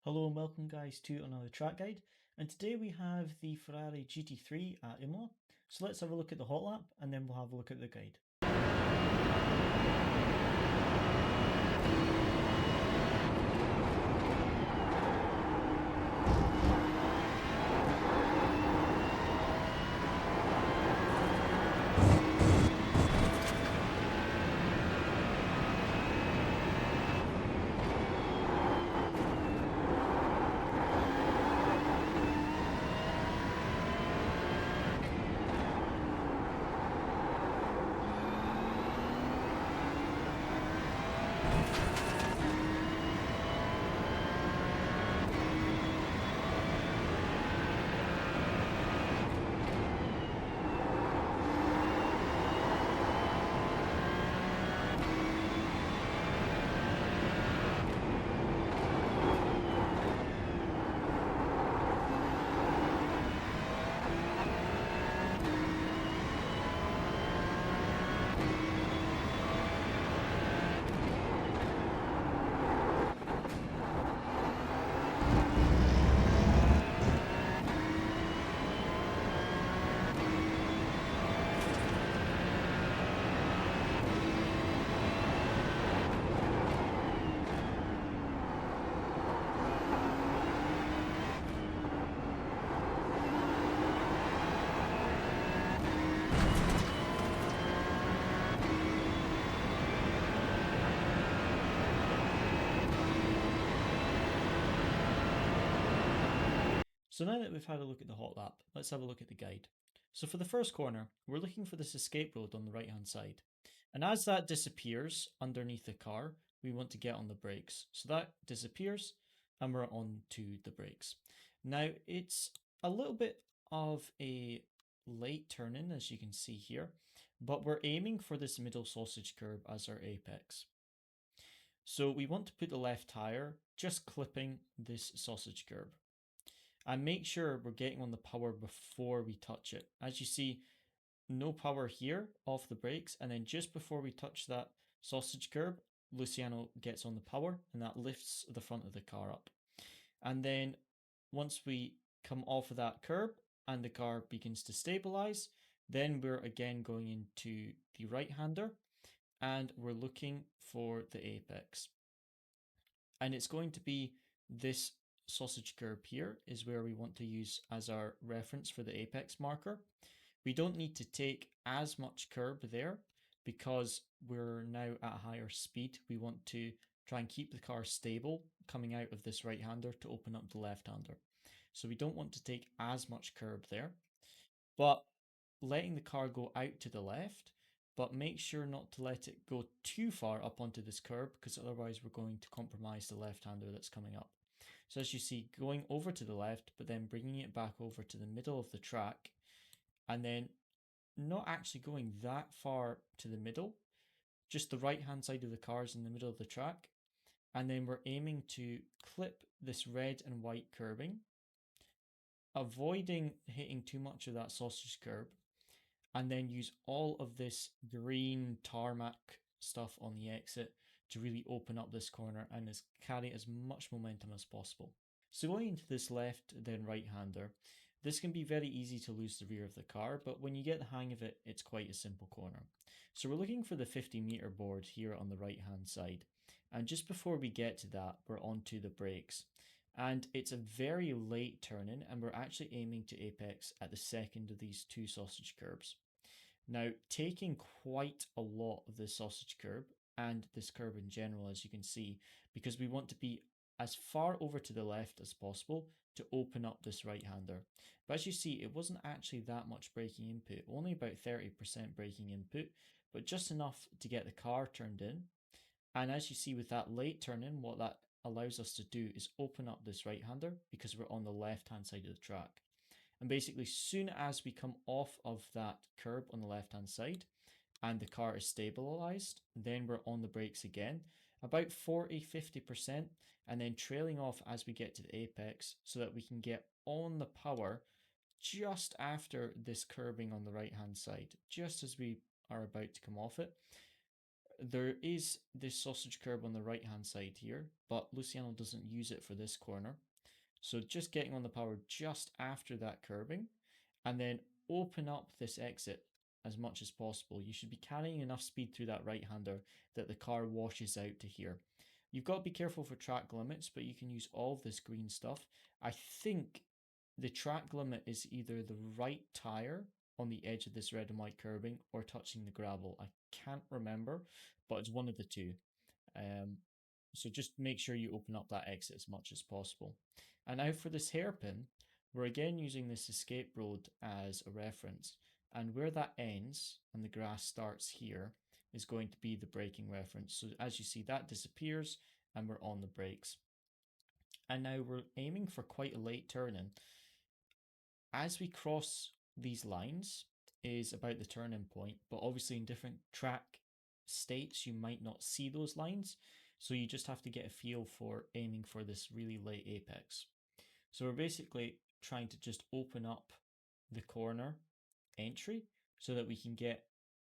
Hello and welcome guys to another track guide, and today we have the Ferrari GT3 at Imola. So let's have a look at the hot lap and then we'll have a look at the guide. So now that we've had a look at the hot lap, let's have a look at the guide. So for the first corner, we're looking for this escape road on the right hand side. And as that disappears underneath the car, we want to get on the brakes. So that disappears and we're on to the brakes. Now it's a little bit of a late turn in, as you can see here, but we're aiming for this middle sausage curb as our apex. So we want to put the left tire just clipping this sausage curb. And make sure we're getting on the power before we touch it. As you see, no power here off the brakes, and then just before we touch that sausage curb, Luciano gets on the power and that lifts the front of the car up. And then once we come off of that curb and the car begins to stabilize, then we're again going into the right hander and we're looking for the apex. And it's going to be this sausage curb here is where we want to use as our reference for the apex marker. We don't need to take as much curb there because we're now at a higher speed. We want to try and keep the car stable coming out of this right hander to open up the left hander. So we don't want to take as much curb there, but letting the car go out to the left, but make sure not to let it go too far up onto this curb because otherwise we're going to compromise the left hander that's coming up. So as you see, going over to the left, but then bringing it back over to the middle of the track, and then not actually going that far to the middle, just the right hand side of the car is in the middle of the track. And then we're aiming to clip this red and white curbing, avoiding hitting too much of that sausage curb, and then use all of this green tarmac stuff on the exit to really open up this corner and carry as much momentum as possible. So going into this left then right hander, this can be very easy to lose the rear of the car, but when you get the hang of it, it's quite a simple corner. So we're looking for the 50-meter board here on the right hand side. And just before we get to that, we're onto the brakes. And it's a very late turn in, and we're actually aiming to apex at the second of these two sausage curbs. Now, taking quite a lot of this sausage curb and this curb in general, as you can see, because we want to be as far over to the left as possible to open up this right hander. But as you see, it wasn't actually that much braking input, only about 30% braking input, but just enough to get the car turned in. And as you see with that late turn in, what that allows us to do is open up this right hander because we're on the left hand side of the track. And basically, soon as we come off of that curb on the left hand side and the car is stabilized, then we're on the brakes again, about 40-50%, and then trailing off as we get to the apex so that we can get on the power just after this curbing on the right hand side, just as we are about to come off it. There is this sausage curb on the right hand side here, but Luciano doesn't use it for this corner. So just getting on the power just after that curbing, and then open up this exit as much as possible. You should be carrying enough speed through that right hander that the car washes out to here. You've got to be careful for track limits, but you can use all of this green stuff. I think the track limit is either the right tire on the edge of this red and white curbing or touching the gravel. I can't remember, but it's one of the two. Um, so just make sure you open up that exit as much as possible. And now for this hairpin, we're again using this escape road as a reference. And where that ends and the grass starts here is going to be the braking reference. So as you see, that disappears and we're on the brakes. And now we're aiming for quite a late turn in. As we cross these lines is about the turn-in point, but obviously in different track states you might not see those lines, so you just have to get a feel for aiming for this really late apex. So we're basically trying to just open up the corner entry so that we can get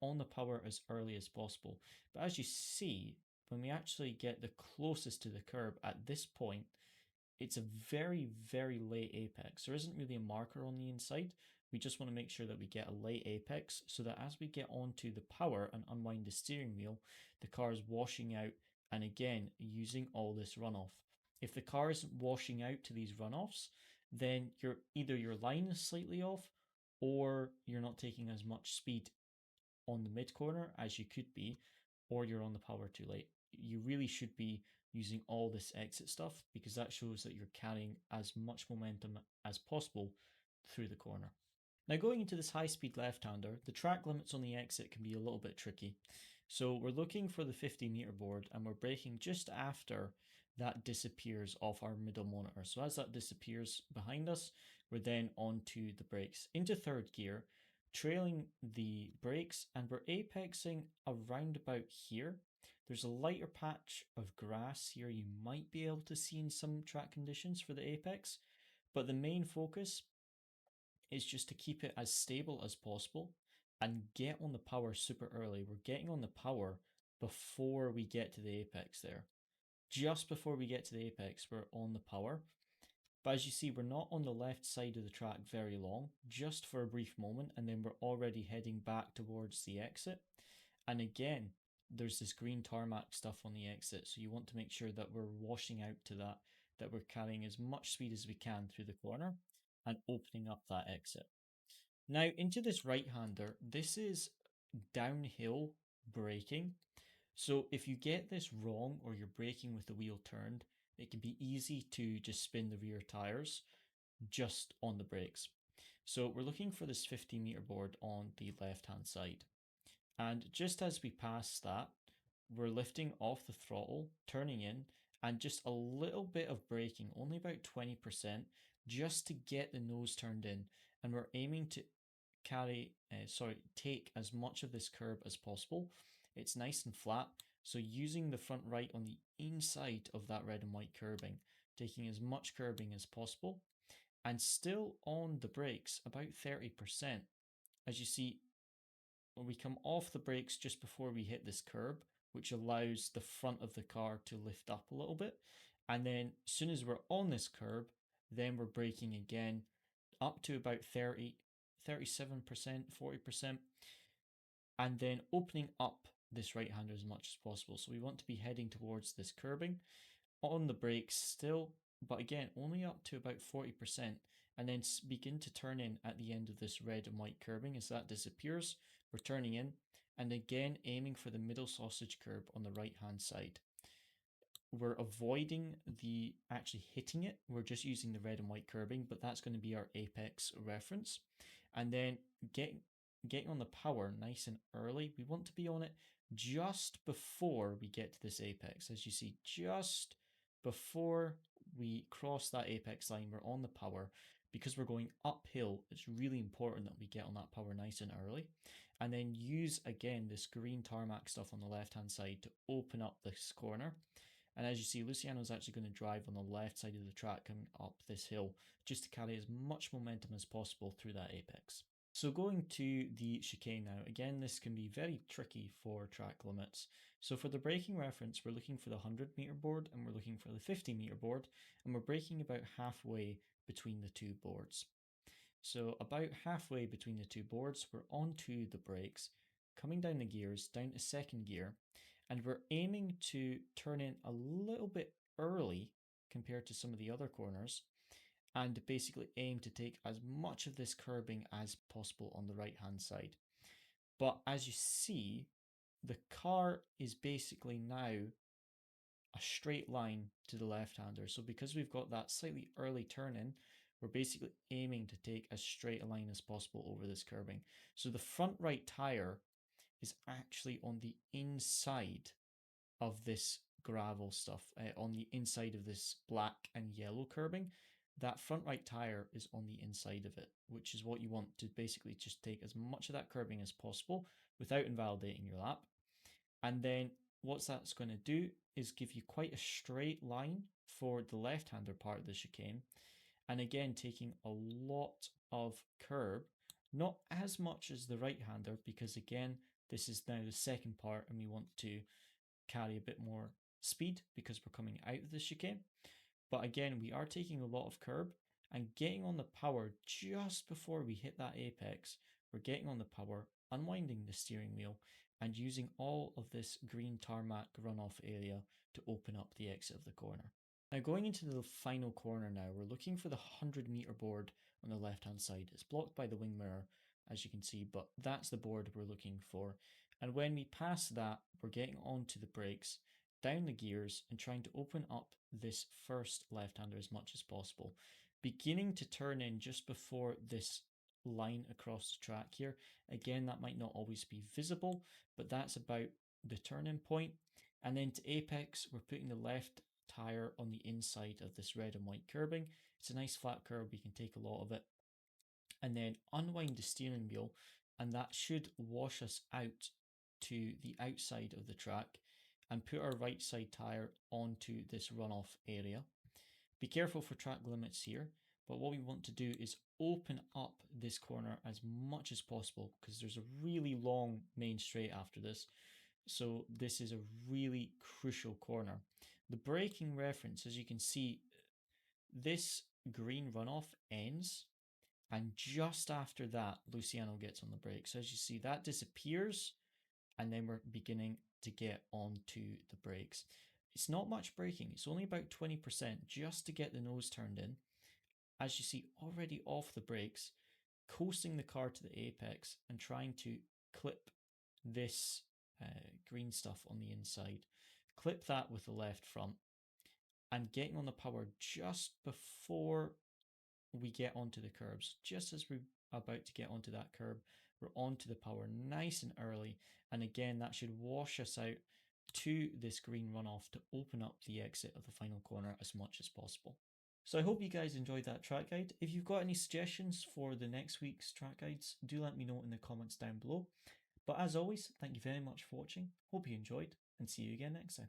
on the power as early as possible. But as you see, when we actually get the closest to the curb at this point, it's a very, very late apex. There isn't really a marker on the inside. We just want to make sure that we get a late apex so that as we get onto the power and unwind the steering wheel, the car is washing out and again using all this runoff. If the car isn't washing out to these runoffs, then either your line is slightly off or you're not taking as much speed on the mid corner as you could be, or you're on the power too late. You really should be using all this exit stuff because that shows that you're carrying as much momentum as possible through the corner. Now going into this high speed left-hander, the track limits on the exit can be a little bit tricky. So we're looking for the 50-meter board and we're braking just after that disappears off our middle monitor. So as that disappears behind us, we're then onto the brakes into third gear, trailing the brakes, and we're apexing around about here. There's a lighter patch of grass here you might be able to see in some track conditions for the apex, but the main focus is just to keep it as stable as possible and get on the power super early. We're getting on the power before we get to the apex there. Just before we get to the apex, we're on the power. But as you see, we're not on the left side of the track very long, just for a brief moment, and then we're already heading back towards the exit. And again, there's this green tarmac stuff on the exit, so you want to make sure that we're washing out to that we're carrying as much speed as we can through the corner and opening up that exit. Now, into this right-hander, this is downhill braking. So if you get this wrong or you're braking with the wheel turned, it can be easy to just spin the rear tires just on the brakes. So we're looking for this 50-meter board on the left-hand side. And just as we pass that, we're lifting off the throttle, turning in, and just a little bit of braking, only about 20%, just to get the nose turned in. And we're aiming to take as much of this curb as possible. It's nice and flat, so using the front right on the inside of that red and white curbing, taking as much curbing as possible, and still on the brakes about 30%. As you see, when we come off the brakes just before we hit this curb, which allows the front of the car to lift up a little bit, and then as soon as we're on this curb, then we're braking again up to about 30, 37%, 40%, and then opening up this right hander as much as possible. So we want to be heading towards this curbing on the brakes still, but again, only up to about 40%, and then begin to turn in at the end of this red and white curbing. As that disappears, we're turning in, and again aiming for the middle sausage curb on the right hand side. We're avoiding the actually hitting it. We're just using the red and white curbing, but that's going to be our apex reference. And then getting on the power nice and early. We want to be on it just before we get to this apex. As you see, just before we cross that apex line, we're on the power. Because we're going uphill, it's really important that we get on that power nice and early. And then use, again, this green tarmac stuff on the left-hand side to open up this corner. And as you see, Luciano's actually going to drive on the left side of the track coming up this hill just to carry as much momentum as possible through that apex. So going to the chicane now, again, this can be very tricky for track limits. So for the braking reference, we're looking for the 100-meter board and we're looking for the 50-meter board, and we're braking about halfway between the two boards. So about halfway between the two boards, we're onto the brakes, coming down the gears, down to second gear, and we're aiming to turn in a little bit early compared to some of the other corners, and basically aim to take as much of this curbing as possible on the right hand side. But as you see, the car is basically now a straight line to the left-hander. So because we've got that slightly early turn in, we're basically aiming to take as straight a line as possible over this curbing. So the front right tire is actually on the inside of this gravel stuff, on the inside of this black and yellow curbing. That front right tire is on the inside of it, which is what you want to basically just take as much of that curbing as possible without invalidating your lap. And then what that's going to do is give you quite a straight line for the left-hander part of the chicane. And again, taking a lot of curb, not as much as the right-hander, because again, this is now the second part and we want to carry a bit more speed because we're coming out of the chicane. But again, we are taking a lot of curb and getting on the power just before we hit that apex. We're getting on the power, unwinding the steering wheel, and using all of this green tarmac runoff area to open up the exit of the corner. Now going into the final corner now, we're looking for the 100-meter board on the left-hand side. It's blocked by the wing mirror, as you can see, but that's the board we're looking for. And when we pass that, we're getting onto the brakes, down the gears, and trying to open up this first left-hander as much as possible. Beginning to turn in just before this line across the track here. Again, that might not always be visible, but that's about the turn-in point. And then to apex, we're putting the left tire on the inside of this red and white curbing. It's a nice flat curb, we can take a lot of it. And then unwind the steering wheel, and that should wash us out to the outside of the track and put our right side tire onto this runoff area. Be careful for track limits here, but what we want to do is open up this corner as much as possible because there's a really long main straight after this. So this is a really crucial corner. The braking reference, as you can see, this green runoff ends, and just after that, Luciano gets on the brake. So as you see, that disappears, and then we're beginning to get onto the brakes. It's not much braking, it's only about 20% just to get the nose turned in. As you see, already off the brakes, coasting the car to the apex and trying to clip this green stuff on the inside. Clip that with the left front and getting on the power just before we get onto the curbs. Just as we're about to get onto that curb, we're onto the power nice and early. And again, that should wash us out to this green runoff to open up the exit of the final corner as much as possible. So I hope you guys enjoyed that track guide. If you've got any suggestions for the next week's track guides, do let me know in the comments down below. But as always, thank you very much for watching. Hope you enjoyed, and see you again next time.